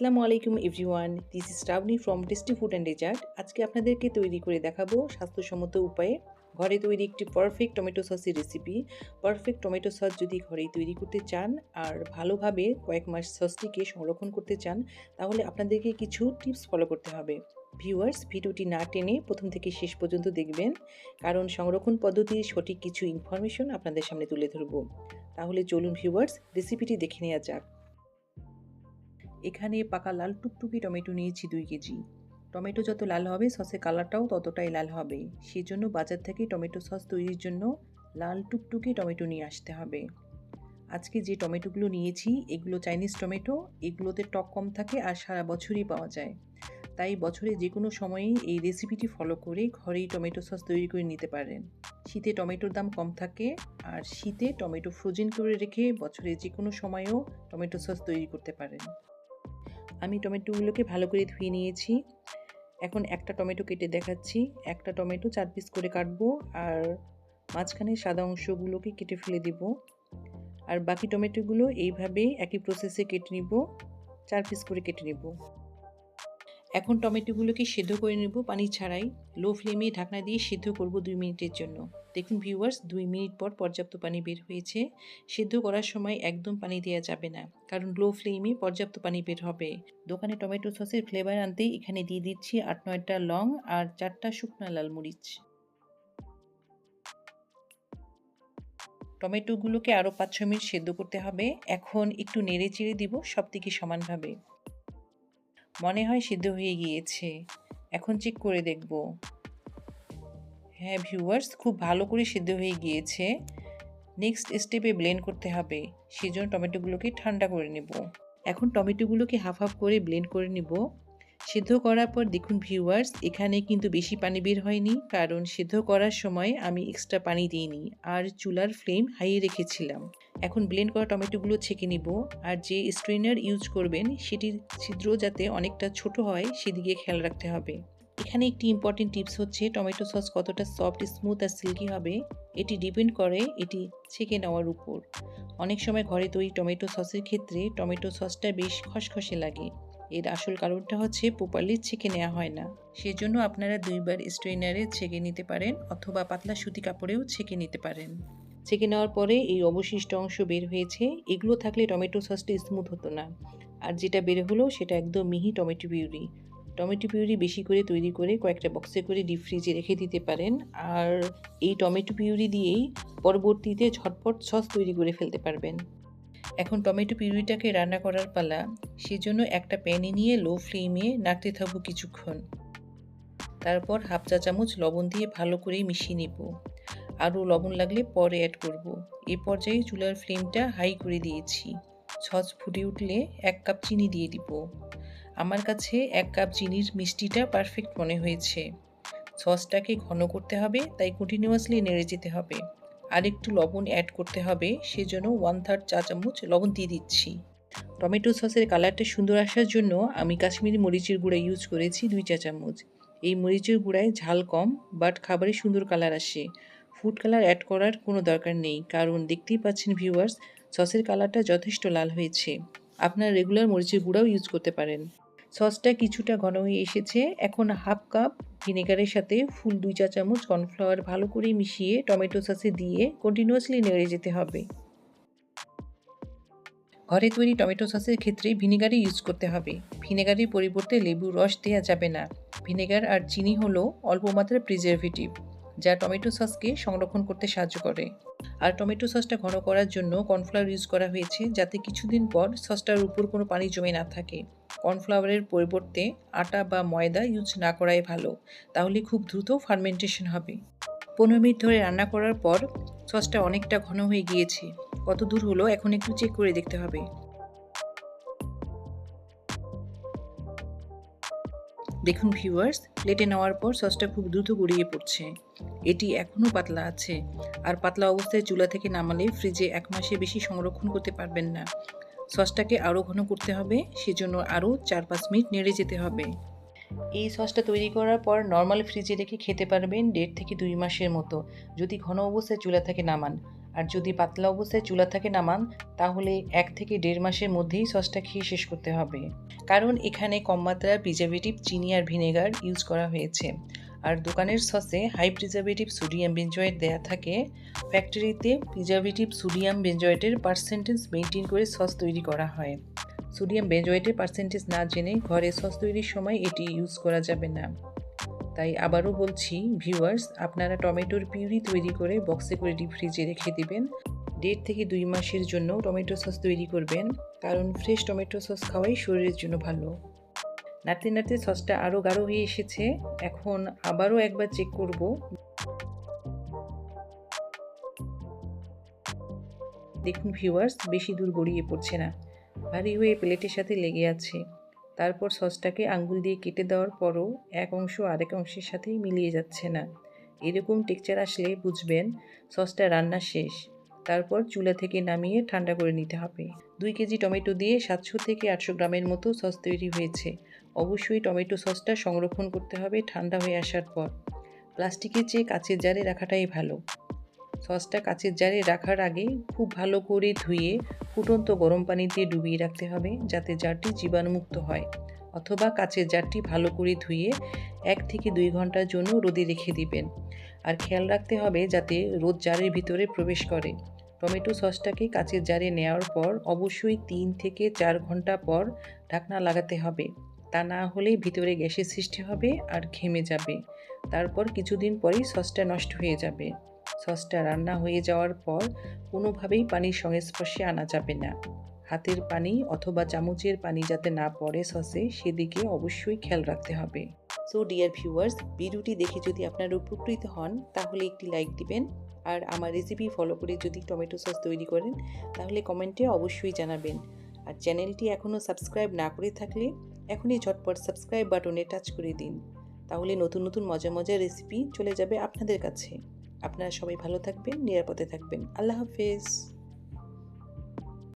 আসসালামু আলাইকুম everyone, this is Shrabani from tasty food and dessert. আজকে আপনাদেরকে তৈরি করে দেখাবো স্বাস্থ্যসম্মত উপায়ে ঘরে তৈরি একটি পারফেক্ট টমেটো সসের রেসিপি। পারফেক্ট টমেটো সস যদি ঘরেই তৈরি করতে চান আর ভালোভাবে কয়েক মাস সসটিকে সংরক্ষণ করতে চান, তাহলে আপনাদেরকে কিছু টিপস ফলো করতে হবে। ভিউয়ার্স, ভিডিওটি না টেনে প্রথম থেকে শেষ পর্যন্ত দেখবেন, কারণ সংরক্ষণ পদ্ধতির সঠিক কিছু ইনফরমেশন আপনাদের সামনে তুলে ধরবো। তাহলে চলুন ভিউয়ার্স, রেসিপিটি দেখে নেওয়া যাক। এখানে পাকা লাল টুকটুকি টমেটো নিয়েছি 2 কেজি। টমেটো যত লাল হবে সসের কালারটাও ততটাই লাল হবে, সেই জন্য বাজার থেকে টমেটো সস তৈরির জন্য লাল টুকটুকি টমেটো নিয়ে আসতে হবে। আজকে যে টমেটোগুলো নিয়েছি এগুলো চাইনিজ টমেটো, এগুলোতে টক কম থাকে আর সারা বছরই পাওয়া যায়। তাই বছরে যে কোনো সময়েই এই রেসিপিটি ফলো করে ঘরেই টমেটো সস তৈরি করে নিতে পারেন। শীতে টমেটোর দাম কম থাকে, আর শীতে টমেটো ফ্রোজেন করে রেখে বছরে যে কোনো সময়েও টমেটো সস তৈরি করতে পারেন। আমি টমেটোগুলোকে ভালো করে ধুয়ে নিয়েছি। এখন একটা টমেটো কেটে দেখাচ্ছি। একটা টমেটো 4 পিস করে কাটবো, আর মাঝখানে সাদা অংশগুলোকে কেটে ফেলে দেব। আর বাকি টমেটোগুলো এইভাবে একই প্রসেসে কেটে নিব, 4 পিস করে কেটে নেব। এখন টমেটোগুলোকে সেদ্ধ করে নেব পানি ছাড়াই। লো ফ্লেমে ঢাকনা দিয়ে সেদ্ধ করব 2 মিনিটের জন্য। দেখুন ভিউয়ার্স, 2 মিনিট পর পর্যাপ্ত পানি বের হয়েছে। সেদ্ধ করার সময় একদম পানি দেওয়া যাবে না, কারণ লো ফ্লেমে পর্যাপ্ত পানি বের হবে। দোকানে টমেটো সসের ফ্লেভার আনতে এখানে দিয়ে দিচ্ছি 8-9টা লং আর 4টা শুকনো লাল মরিচ। টমেটোগুলোকে আরও 5-6 মিনিট সেদ্ধ করতে হবে। এখন একটু নেড়ে চেড়ে দিব সব দিকে সমানভাবে। মনে হয় সিদ্ধ হয়ে গিয়েছে, এখন চেক করে দেখব। হ্যাঁ ভিউয়ার্স, খুব ভালো করে সিদ্ধ হয়ে গিয়েছে। নেক্সট স্টেপে ব্লেন্ড করতে হবে, সেজন্য টমেটোগুলোকে ঠান্ডা করে নেব। এখন টমেটোগুলোকে হাফ হাফ করে ব্লেন্ড করে নেব। সিদ্ধ করার পর দেখুন ভিউয়ার্স, এখানে কিন্তু বেশি পানি বের হয়নি, কারণ সিদ্ধ করার সময় আমি এক্সট্রা পানি দিইনি আর চুলার ফ্লেম হাইয়ে রেখেছিলাম। এখন ব্লেন্ড করা টমেটোগুলো ছেঁকে নিব, আর যে স্ট্রেনার ইউজ করবেন সেটির ছিদ্র যাতে অনেকটা ছোট হয় সেদিকে খেয়াল রাখতে হবে। এখানে একটি ইম্পর্টেন্ট টিপস হচ্ছে, টমেটো সস কতটা সফট, স্মুথ আর সিল্কি হবে এটি ডিপেন্ড করে এটি ছেঁকে নেওয়ার উপর। অনেক সময় ঘরে তৈরি টমেটো সসের ক্ষেত্রে টমেটো সসটা বেশ খসখসে লাগে। এর আসল কারণটা হচ্ছে প্রপারলি ছেঁকে নেওয়া হয় না। সেজন্য আপনারা 2বার স্ট্রেনারে ছেঁকে নিতে পারেন, অথবা পাতলা সুতি কাপড়েও ছেঁকে নিতে পারেন। ছেঁকে নেওয়ার পরে এই অবশিষ্ট অংশ বের হয়েছে, এগুলো থাকলে টমেটো সসটা স্মুথ হতো না। আর যেটা বের হলো সেটা একদম মিহি টমেটো পিউরি। টমেটো পিউরি বেশি করে তৈরি করে কয়েকটা বক্সে করে ডিপ ফ্রিজে রেখে দিতে পারেন, আর এই টমেটো পিউরি দিয়েই পরবর্তীতে ঝটপট সস তৈরি করে ফেলতে পারবেন। এখন টমেটো পিউরিটাকে রান্না করার পালা। সেজন্য একটা প্যানে নিয়ে লো ফ্লেমে নাড়তে থাকবো কিছুক্ষণ। তারপর হাফ চা চামচ লবণ দিয়ে ভালো করে মিশিয়ে নেব। আরও লবণ লাগলে পরে অ্যাড করব। এ পর্যায়ে চুলার ফ্লেমটা হাই করে দিয়েছি। সস ফুটে উঠলে 1 কাপ চিনি দিয়ে দিব। আমার কাছে 1 কাপ চিনির মিষ্টিটা পারফেক্ট মনে হয়েছে। সসটাকে ঘন করতে হবে, তাই কন্টিনিউয়াসলি নেড়ে যেতে হবে। আর একটু লবণ অ্যাড করতে হবে, সেজন্য 1/3 চা চামচ লবণ দিয়ে দিচ্ছি। টমেটো সসের কালারটা সুন্দর আসার জন্য আমি কাশ্মীরি মরিচের গুঁড়া ইউজ করেছি 2 চা চামচ। এই মরিচের গুঁড়ায় ঝাল কম, বাট খাবারে সুন্দর কালার আসে। ফুড কালার অ্যাড করার কোনো দরকার নেই, কারণ দেখতেই পাচ্ছেন ভিউয়ার্স, সসের কালারটা যথেষ্ট লাল হয়েছে। আপনারা রেগুলার মরিচের গুঁড়াও ইউজ করতে পারেন। সসটা কিছুটা ঘন হয়ে এসেছে। এখন হাফ কাপ ভিনেগারের সাথে ফুল 2 চা চামচ কর্নফ্লাওয়ার ভালো করে মিশিয়ে টমেটো সসে দিয়ে কন্টিনিউয়াসলি নেড়ে যেতে হবে। ঘরে তৈরি টমেটো সসের ক্ষেত্রে ভিনেগারই ইউজ করতে হবে। ভিনেগারের পরিবর্তে লেবুর রস দেওয়া যাবে না। ভিনেগার আর চিনি হলো অল্প মাত্রার প্রিজারভেটিভ, যা টমেটো সসকে সংরক্ষণ করতে সাহায্য করে। আর টমেটো সসটা ঘন করার জন্য কর্নফ্লাওয়ার ইউজ করা হয়েছে, যাতে কিছুদিন পর সসটার উপর কোনো পানি জমে না থাকে। কর্নফ্লাওয়ারের পরিবর্তে আটা বা ময়দা ইউজ না করাই ভালো, তাহলে খুব দ্রুত ফার্মেন্টেশন হবে। 15 মিনিট ধরে রান্না করার পর সসটা অনেকটা ঘন হয়ে গিয়েছে। কত দূর হলো এখন একটু চেক করে দেখতে হবে। দেখুন ভিউয়ার্স, প্লেটে নেওয়ার পর সসটা খুব দ্রুত গড়িয়ে পড়ছে। এটি এখনও পাতলা আছে, আর পাতলা অবস্থায় চুলা থেকে নামালে ফ্রিজে 1 মাসের বেশি সংরক্ষণ করতে পারবেন না। সসটাকে আরও ঘন করতে হবে, সেজন্য আরও 4-5 মিনিট নেড়ে যেতে হবে। এই সসটা তৈরি করার পর নর্মাল ফ্রিজে রেখে খেতে পারবেন 1.5 থেকে 2 মাসের মতো, যদি ঘন অবস্থায় চুলা থেকে নামান। আর যদি পাতলা অবস্থায় চুলা থেকে নামান তাহলে 1 থেকে 1.5 মাসের মধ্যেই সসটা খেয়ে শেষ করতে হবে, কারণ এখানে কম মাত্রার প্রিজারভেটিভ চিনি আর ভিনেগার ইউজ করা হয়েছে। আর দোকানের সসে হাই প্রিজারভেটিভ সোডিয়াম বেঞ্জয়েট দেয়া থাকে। ফ্যাক্টরিতে প্রিজারভেটিভ সোডিয়াম বেঞ্জয়েটের পার্সেন্টেজ মেনটেন করে সস তৈরি করা হয়। সোডিয়াম বেঞ্জয়েটের পার্সেন্টেজ না জেনে ঘরে সস তৈরির সময় এটি ইউজ করা যাবে না। তাই আবারও বলছি ভিউয়ার্স, আপনারা টমেটোর পিউরি তৈরি করে বক্সে করে ডিপ ফ্রিজে রেখে দিবেন। 1.5 থেকে 2 মাসের জন্য টমেটো সস তৈরি করবেন, কারণ ফ্রেশ টমেটো সস খাওয়াই শরীরের জন্য ভালো। নাড়তে নাড়তে সসটা আরও গাঢ় হয়ে এসেছে। এখন আবারও একবার চেক করব। দেখুন ভিউয়ার্স, বেশি দূর গড়িয়ে পড়ছে না, ভারী হয়ে প্লেটের সাথে লেগে আছে। তারপর সসটাকে আঙ্গুল দিয়ে কেটে দেওয়ার পরও এক অংশ আরেক অংশের সাথেই মিলিয়ে যাচ্ছে না। এরকম টেক্সচার আসলে বুঝবেন সসটা রান্না শেষ। তারপর চুলা থেকে নামিয়ে ঠান্ডা করে নিতে হবে। 2 কেজি টমেটো দিয়ে 700 থেকে 800 গ্রামের মতো সস তৈরি হয়েছে। অবশ্যই টমেটো সসটা সংরক্ষণ করতে হবে ঠান্ডা হয়ে আসার পর। প্লাস্টিকের চেয়ে কাচের জারে রাখাটাই ভালো। সসটা কাচের জারে রাখার আগে খুব ভালো করে ধুয়ে ফুটন্ত গরম পানি দিয়ে ডুবিয়ে রাখতে হবে, যাতে জারটি জীবাণুমুক্ত হয়। অথবা কাচের জারটি ভালো করে ধুয়ে 1 থেকে 2 ঘন্টার জন্য রোদে রেখে দিবেন। আর খেয়াল রাখতে হবে যাতে রোদ জারের ভিতরে প্রবেশ করে। টমেটো সসটাকে কাচের জারে নেওয়ার পর অবশ্যই 3 থেকে 4 ঘন্টা পর ঢাকনা লাগাতে হবে। তা না হলে ভিতরে গ্যাসের সৃষ্টি হবে আর ঘেমে যাবে। তারপর কিছুদিন পরেই সসটা নষ্ট হয়ে যাবে। সসটা রান্না হয়ে যাওয়ার পর কোনোভাবেই পানির সংস্পর্শে আনা যাবে না। হাতের পানি অথবা চামচের পানি যাতে না পড়ে সসে, সেদিকে অবশ্যই খেয়াল রাখতে হবে। সো ডিয়ার ভিউয়ার্স, ভিডিওটি দেখে যদি আপনারা উপকৃত হন তাহলে একটি লাইক দিবেন। আর আমার রেসিপি ফলো করে যদি টমেটো সস তৈরি করেন তাহলে কমেন্টে অবশ্যই জানাবেন। আর চ্যানেলটি এখনও সাবস্ক্রাইব না করে থাকলে এখনই ঝটপট সাবস্ক্রাইব বাটনে টাচ করে দিন। তাহলে নতুন নতুন মজার মজার রেসিপি চলে যাবে আপনাদের কাছে। আপনারা সবাই ভালো থাকবেন, নিরাপদে থাকবেন। আল্লাহ হাফেজ।